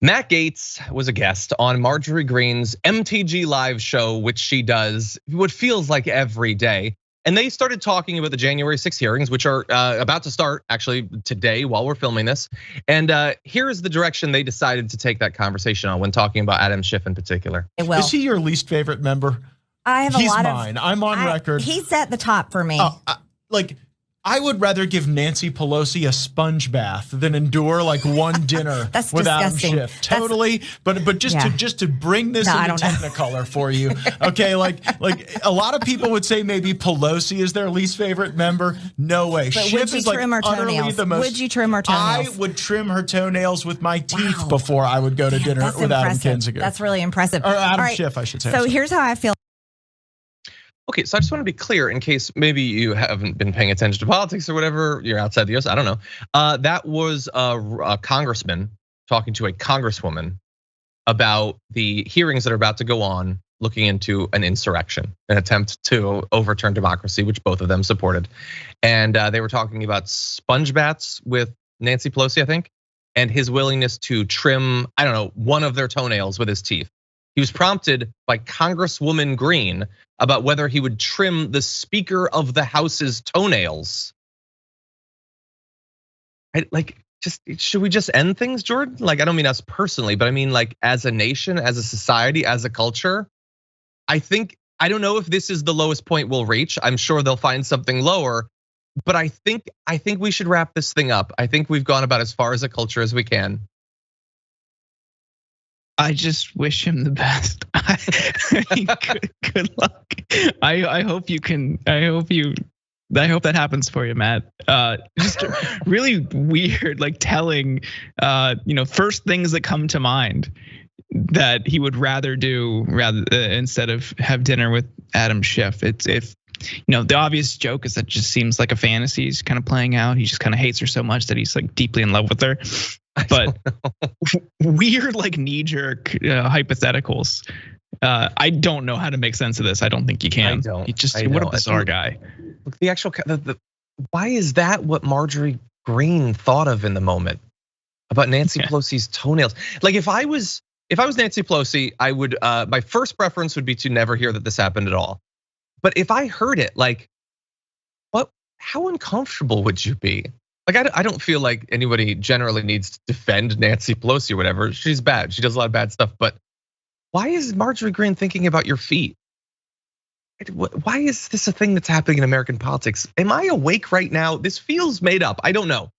Matt Gaetz was a guest on Marjorie Greene's MTG Live show, which she does what feels like every day. And they started talking about the January 6th hearings, which are about to start actually today while we're filming this. And here is the direction they decided to take that conversation on when talking about Adam Schiff in particular. Is he your least favorite member? I have He's a lot mine. I'm on record. He's at the top for me. I would rather give Nancy Pelosi a sponge bath than endure like one dinner That's with Adam disgusting. Schiff. Totally, but just to bring this into Technicolor for you, okay? Like a lot of people would say maybe Pelosi is their least favorite member. No way. But Schiff would you is like trim her utterly toenails? the most. Would you trim her toenails? I would trim her toenails with my teeth before I would go to dinner with Adam Kinzinger. That's really impressive. Or Adam Schiff, I should say. So here's how I feel. Okay, so I just want to be clear in case maybe you haven't been paying attention to politics or whatever, you're outside the US, I don't know. That was a congressman talking to a congresswoman about the hearings that are about to go on looking into an insurrection, an attempt to overturn democracy, which both of them supported. And they were talking about sponge baths with Nancy Pelosi, I think, and his willingness to trim, I don't know, one of their toenails with his teeth. He was prompted by Congresswoman Greene about whether he would trim the Speaker of the House's toenails. Should we just end things, Jordan? Like, I don't mean us personally, but I mean like as a nation, as a society, as a culture. I don't know if this is the lowest point we'll reach. I'm sure they'll find something lower, but I think we should wrap this thing up. I think we've gone about as far as a culture as we can. I just wish him the best. Good luck. I hope you can. I hope that happens for you, Matt. Just really weird, like telling, first things that come to mind that he would rather do instead of have dinner with Adam Schiff. The obvious joke is that it just seems like a fantasy he's kind of playing out. He just kind of hates her so much that he's like deeply in love with her. But weird, like knee-jerk hypotheticals. I don't know how to make sense of this. I don't think you can. I don't. What a bizarre guy. Look, why is that what Marjorie Greene thought of in the moment about Nancy Pelosi's toenails? Like if I was Nancy Pelosi, I would my first preference would be to never hear that this happened at all. But if I heard it, like, how uncomfortable would you be? Like, I don't feel like anybody generally needs to defend Nancy Pelosi or whatever. She's bad. She does a lot of bad stuff. But why is Marjorie Greene thinking about your feet? Why is this a thing that's happening in American politics? Am I awake right now? This feels made up. I don't know.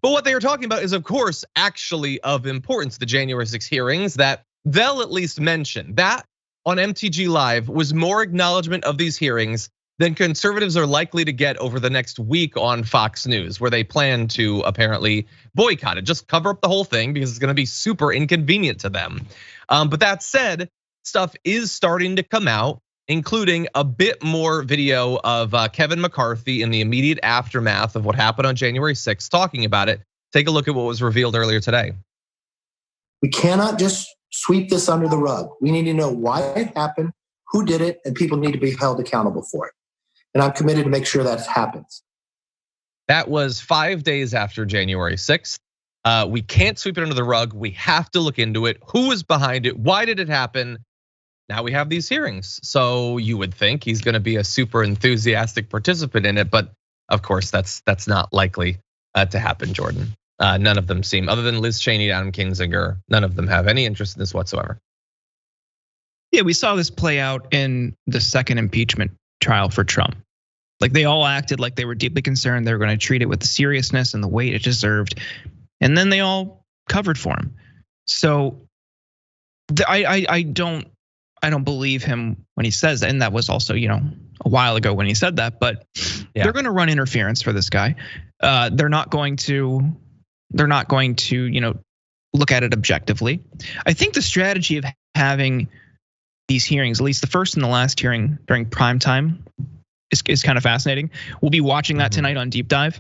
But what they are talking about is, of course, actually of importance, the January 6 hearings that they'll at least mention. That on MTG Live was more acknowledgement of these hearings than conservatives are likely to get over the next week on Fox News, where they plan to apparently boycott it, just cover up the whole thing because it's gonna be super inconvenient to them. But that said, stuff is starting to come out, including a bit more video of Kevin McCarthy in the immediate aftermath of what happened on January 6th, talking about it. Take a look at what was revealed earlier today. We cannot just sweep this under the rug. We need to know why it happened, who did it, and people need to be held accountable for it. And I'm committed to make sure that happens. That was 5 days after January 6th. We can't sweep it under the rug. We have to look into it. Who was behind it? Why did it happen? Now we have these hearings. So you would think he's gonna be a super enthusiastic participant in it, but of course that's not likely to happen, Jordan. None of them seem, other than Liz Cheney and Adam Kinzinger, none of them have any interest in this whatsoever. Yeah, we saw this play out in the second impeachment trial for Trump. Like they all acted like they were deeply concerned. They were going to treat it with the seriousness and the weight it deserved. And then they all covered for him. So I don't believe him when he says that. And that was also, a while ago when he said that, but they're going to run interference for this guy. They're not going to, look at it objectively. I think the strategy of having these hearings, at least the first and the last hearing during prime time, is kind of fascinating. We'll be watching that tonight on Deep Dive.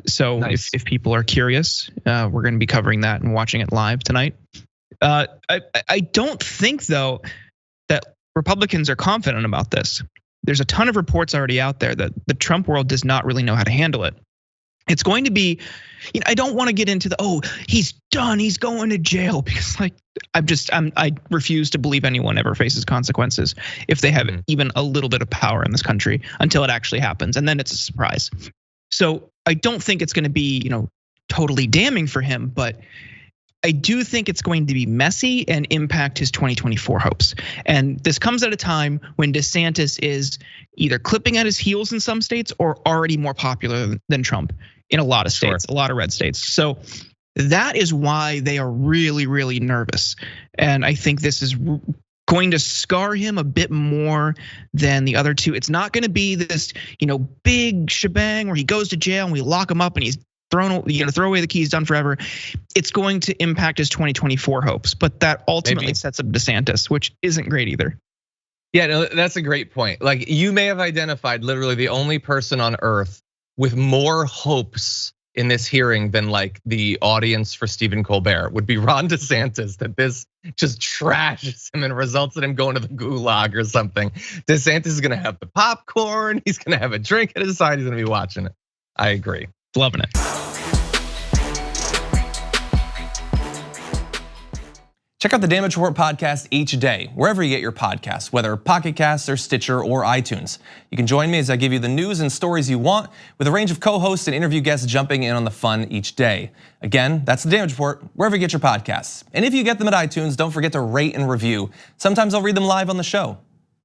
So nice. if people are curious, we're going to be covering that and watching it live tonight. I don't think though that Republicans are confident about this. There's a ton of reports already out there that the Trump world does not really know how to handle it. It's going to be, I don't want to get into he's done, he's going to jail, because like I refuse to believe anyone ever faces consequences if they have even a little bit of power in this country until it actually happens, and then it's a surprise. So I don't think it's going to be, totally damning for him, but I do think it's going to be messy and impact his 2024 hopes. And this comes at a time when DeSantis is either clipping at his heels in some states or already more popular than Trump in a lot of states, a lot of red states. So that is why they are really, really nervous. And I think this is going to scar him a bit more than the other two. It's not going to be this, big shebang where he goes to jail and we lock him up and he's throw away the keys, done forever. It's going to impact his 2024 hopes, but that ultimately sets up DeSantis, which isn't great either. Yeah, no, that's a great point. Like, you may have identified literally the only person on earth with more hopes in this hearing than like the audience for Stephen Colbert would be Ron DeSantis, that this just trashes him and results in him going to the gulag or something. DeSantis is gonna have the popcorn, he's gonna have a drink at his side, he's gonna be watching it. I agree. Loving it. Check out the Damage Report podcast each day, wherever you get your podcasts, whether Pocket Casts or Stitcher or iTunes. You can join me as I give you the news and stories you want, with a range of co-hosts and interview guests jumping in on the fun each day. Again, that's the Damage Report, wherever you get your podcasts. And if you get them at iTunes, don't forget to rate and review. Sometimes I'll read them live on the show.